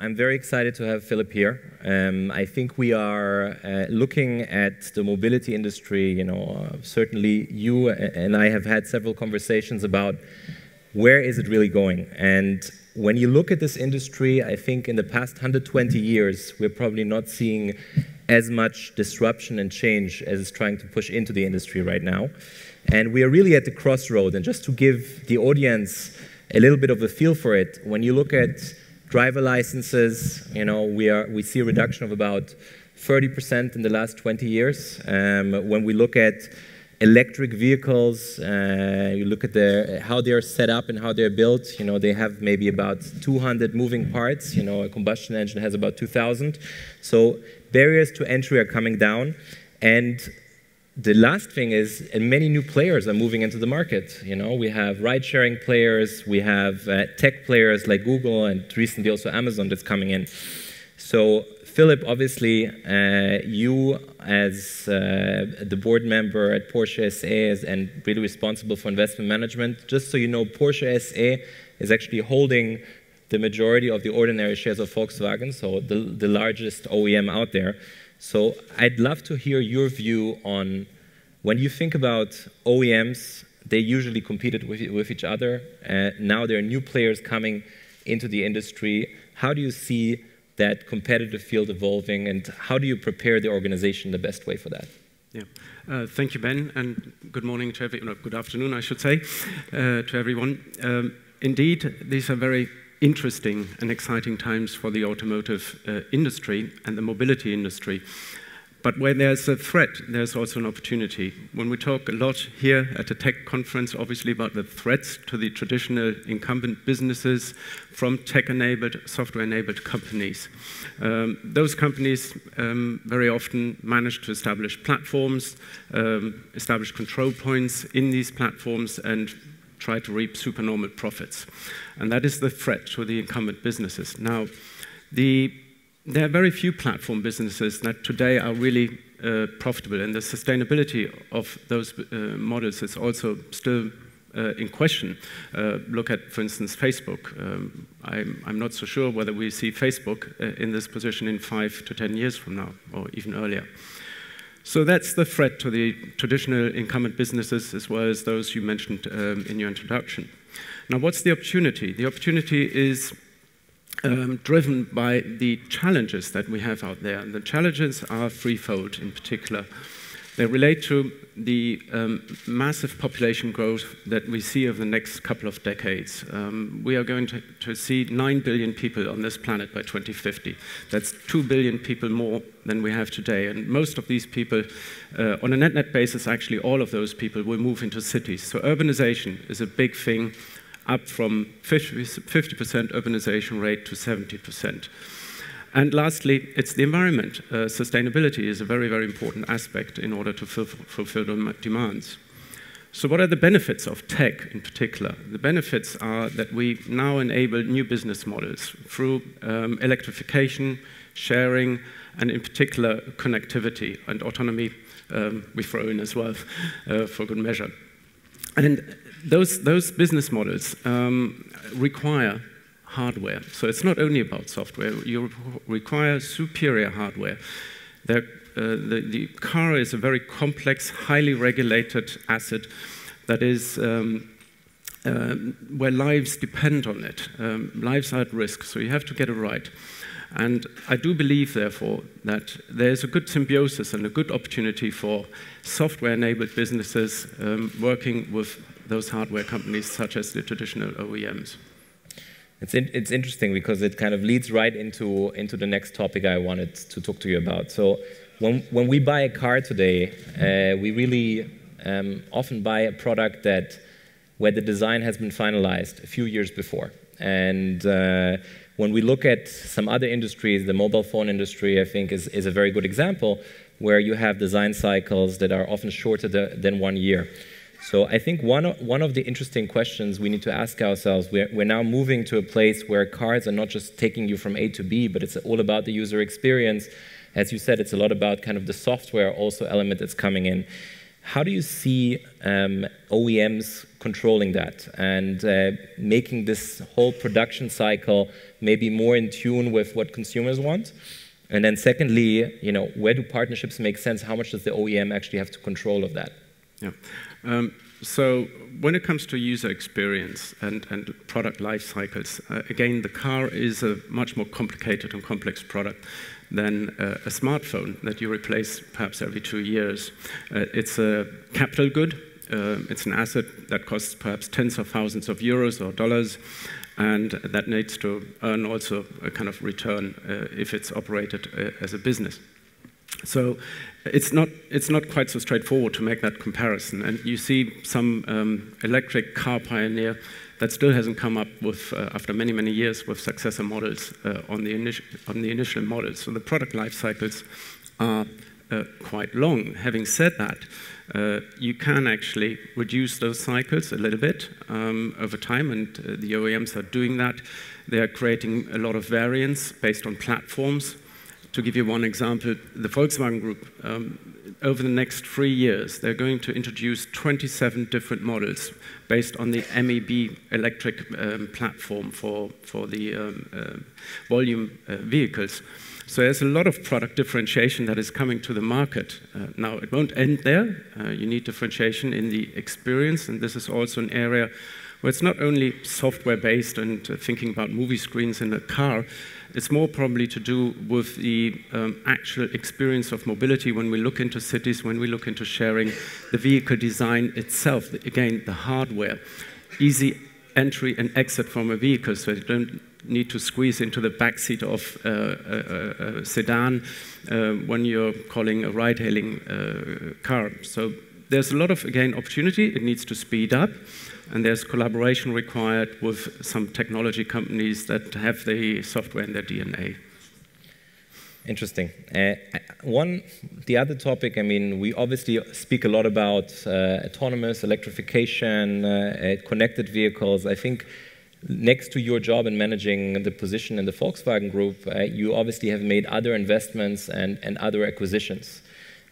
I'm very excited to have Philipp here. I think we are looking at the mobility industry. Certainly you and I have had several conversations about where is it really going. And when you look at this industry, I think in the past 120 years, we're probably not seeing as much disruption and change as is trying to push into the industry right now. And we are really at the crossroad. And just to give the audience a little bit of a feel for it, when you look at driver licenses, we see a reduction of about 30% in the last 20 years. When we look at electric vehicles, you look at how they're set up and how they're built, they have maybe about 200 moving parts. A combustion engine has about 2,000. So barriers to entry are coming down. And the last thing is, many new players are moving into the market. We have ride-sharing players, we have tech players like Google, and recently also Amazon that's coming in. So, Philipp, obviously, you as the board member at Porsche SA and really responsible for investment management, just so you know, Porsche SA is actually holding the majority of the ordinary shares of Volkswagen, so the largest OEM out there. So I'd love to hear your view on when you think about OEMs, they usually competed with each other. Now there are new players coming into the industry. How do you see that competitive field evolving, and how do you prepare the organization the best way for that? Yeah. Thank you, Ben, and good morning to everyone, good afternoon, I should say, to everyone. Indeed, these are very interesting and exciting times for the automotive industry and the mobility industry. But where there's a threat, there's also an opportunity. When we talk a lot here at the tech conference, obviously about the threats to the traditional incumbent businesses from tech-enabled, software-enabled companies. Those companies very often manage to establish platforms, establish control points in these platforms, and try to reap supernormal profits. And that is the threat to the incumbent businesses. Now, there are very few platform businesses that today are really profitable, and the sustainability of those models is also still in question. Look at, for instance, Facebook. I'm not so sure whether we see Facebook in this position in 5 to 10 years from now, or even earlier. So that's the threat to the traditional incumbent businesses, as well as those you mentioned in your introduction. Now, what's the opportunity? The opportunity is driven by the challenges that we have out there. And the challenges are threefold in particular. They relate to the massive population growth that we see over the next couple of decades. We are going to see 9 billion people on this planet by 2050. That's 2 billion people more than we have today. And most of these people, on a net basis, actually all of those people will move into cities. So urbanization is a big thing, up from 50% urbanization rate to 70%. And lastly, it's the environment. Sustainability is a very, very important aspect in order to fulfill the demands. So what are the benefits of tech in particular? The benefits are that we now enable new business models through electrification, sharing, and in particular, connectivity and autonomy we throw in as well for good measure. And those business models require hardware. So it's not only about software. You require superior hardware. The car is a very complex, highly regulated asset that is where lives depend on it. Lives are at risk, so you have to get it right. And I do believe, therefore, that there's a good symbiosis and a good opportunity for software-enabled businesses working with those hardware companies, such as the traditional OEMs. It's interesting because it kind of leads right into the next topic I wanted to talk to you about. So when we buy a car today, we really often buy a product where the design has been finalized a few years before. And when we look at some other industries, the mobile phone industry, I think, is a very good example, where you have design cycles that are often shorter than 1 year. So I think one of the interesting questions we need to ask ourselves, we're now moving to a place where cars are not just taking you from A to B, but it's all about the user experience. As you said, it's a lot about kind of the software also element that's coming in. How do you see OEMs controlling that and making this whole production cycle maybe more in tune with what consumers want? And then secondly, you know, where do partnerships make sense? How much does the OEM actually have to control of that? Yeah. So when it comes to user experience and product life cycles, again, the car is a much more complicated and complex product than a smartphone that you replace perhaps every 2 years. It's a capital good. It's an asset that costs perhaps tens of thousands of euros or dollars, and that needs to earn also a kind of return if it's operated as a business. So it's not quite so straightforward to make that comparison. And you see some electric car pioneer that still hasn't come up with, after many, many years, with successor models on the initial models. So the product life cycles are quite long. Having said that, you can actually reduce those cycles a little bit over time, and the OEMs are doing that. They are creating a lot of variants based on platforms. To give you one example, the Volkswagen Group, over the next 3 years, they're going to introduce 27 different models based on the MEB electric platform for the volume vehicles. So there's a lot of product differentiation that is coming to the market. Now, it won't end there. You need differentiation in the experience, and this is also an area where it's not only software-based and thinking about movie screens in a car. It's more probably to do with the actual experience of mobility when we look into cities, when we look into sharing, the vehicle design itself, again, the hardware, easy entry and exit from a vehicle, so you don't need to squeeze into the backseat of a sedan when you're calling a ride-hailing car. So there's a lot of, again, opportunity. It needs to speed up. And there's collaboration required with some technology companies that have the software in their DNA. Interesting. The other topic, I mean, we obviously speak a lot about autonomous, electrification, connected vehicles. I think next to your job in managing the position in the Volkswagen Group, you obviously have made other investments and other acquisitions.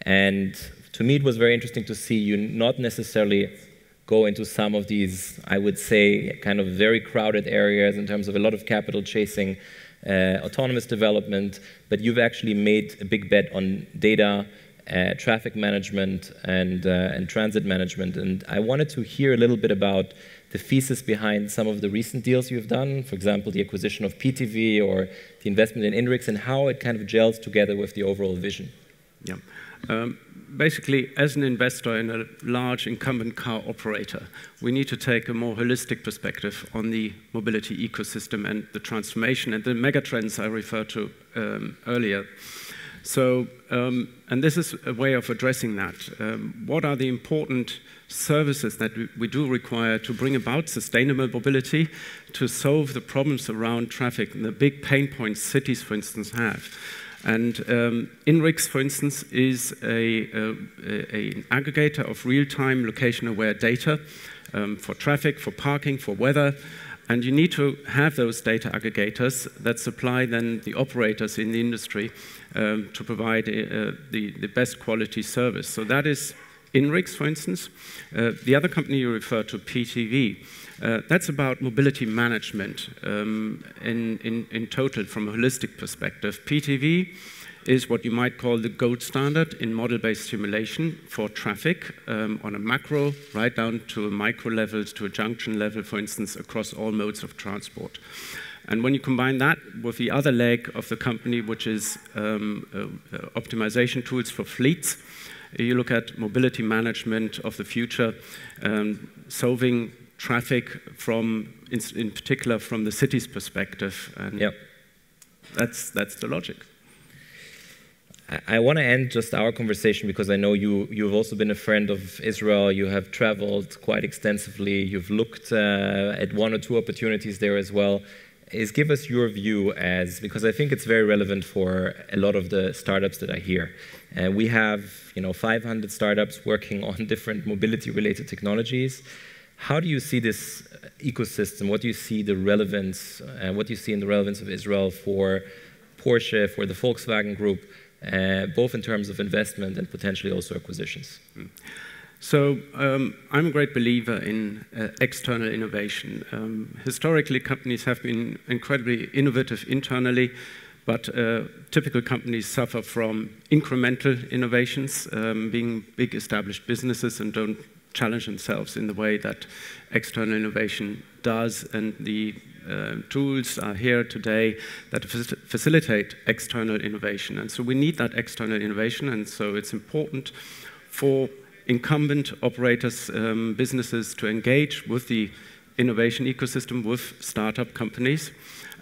And to me, it was very interesting to see you not necessarily go into some of these, I would say, kind of very crowded areas in terms of a lot of capital chasing autonomous development, but you've actually made a big bet on data, traffic management, and transit management. And I wanted to hear a little bit about the thesis behind some of the recent deals you've done, for example, the acquisition of PTV or the investment in Inrix, and how it kind of gels together with the overall vision. Yeah. Basically, as an investor in a large incumbent car operator, we need to take a more holistic perspective on the mobility ecosystem and the transformation and the megatrends I referred to earlier. So, and this is a way of addressing that. What are the important services that we do require to bring about sustainable mobility, to solve the problems around traffic and the big pain points cities, for instance, have? And Inrix, for instance, is an aggregator of real-time location-aware data for traffic, for parking, for weather. And you need to have those data aggregators that supply then the operators in the industry to provide the best quality service. So that is Inrix, for instance. The other company you refer to, PTV, that's about mobility management in total from a holistic perspective. PTV is what you might call the gold standard in model-based simulation for traffic on a macro, right down to a micro level, to a junction level, for instance, across all modes of transport. And when you combine that with the other leg of the company, which is optimization tools for fleets, you look at mobility management of the future, solving traffic from, in particular, from the city's perspective. And yep. That's the logic. I want to end just our conversation because I know you've also been a friend of Israel. You have traveled quite extensively. You've looked at 1 or 2 opportunities there as well. Give us your view because I think it's very relevant for a lot of the startups that I hear. We have 500 startups working on different mobility-related technologies. How do you see this ecosystem? What do you see the relevance? What do you see in the relevance of Israel for Porsche, for the Volkswagen Group, both in terms of investment and potentially also acquisitions? So I'm a great believer in external innovation. Historically, companies have been incredibly innovative internally, but typical companies suffer from incremental innovations, being big established businesses and don't challenge themselves in the way that external innovation does. And the tools are here today that facilitate external innovation. And so we need that external innovation, and so it's important for incumbent operators, businesses to engage with the innovation ecosystem, with startup companies.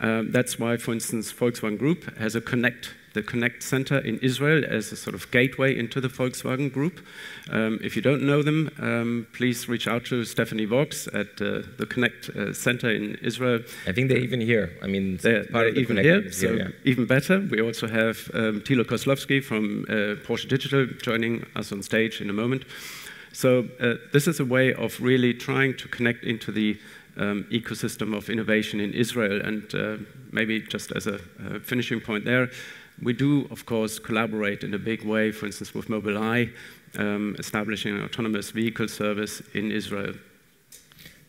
That's why, for instance, Volkswagen Group has the Connect Center in Israel as a sort of gateway into the Volkswagen Group. If you don't know them, please reach out to Stephanie Vaux at the Connect Center in Israel. I think they're even here. I mean, they're even here, so yeah. Even better. We also have Tila Kozlovsky from Porsche Digital joining us on stage in a moment. So this is a way of really trying to connect into the ecosystem of innovation in Israel. And maybe just as a finishing point there, we do, of course, collaborate in a big way, for instance, with Mobileye, establishing an autonomous vehicle service in Israel.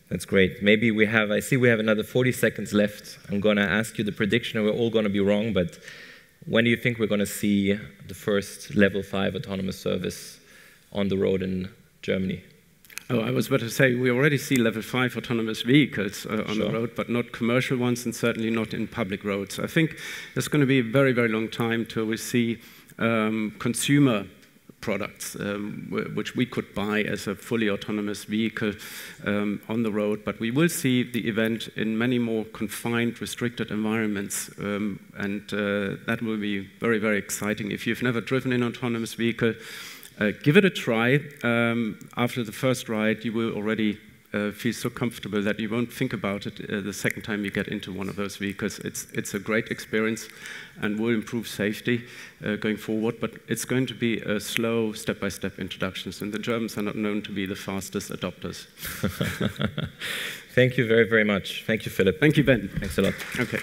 That's great. Maybe I see we have another 40 seconds left. I'm going to ask you the prediction, and we're all going to be wrong, but when do you think we're going to see the first level 5 autonomous service on the road in Germany? Oh, I was about to say, we already see level 5 autonomous vehicles on the road, but not commercial ones, and certainly not in public roads. I think it's going to be a very, very long time till we see consumer products, which we could buy as a fully autonomous vehicle on the road. But we will see the event in many more confined, restricted environments, and that will be very, very exciting. If you've never driven an autonomous vehicle, give it a try. After the first ride, you will already feel so comfortable that you won't think about it the second time you get into one of those vehicles. It's a great experience and will improve safety going forward, but it's going to be a slow, step-by-step introduction, and the Germans are not known to be the fastest adopters. Thank you very, very much. Thank you, Philip. Thank you, Ben. Thanks a lot. Okay.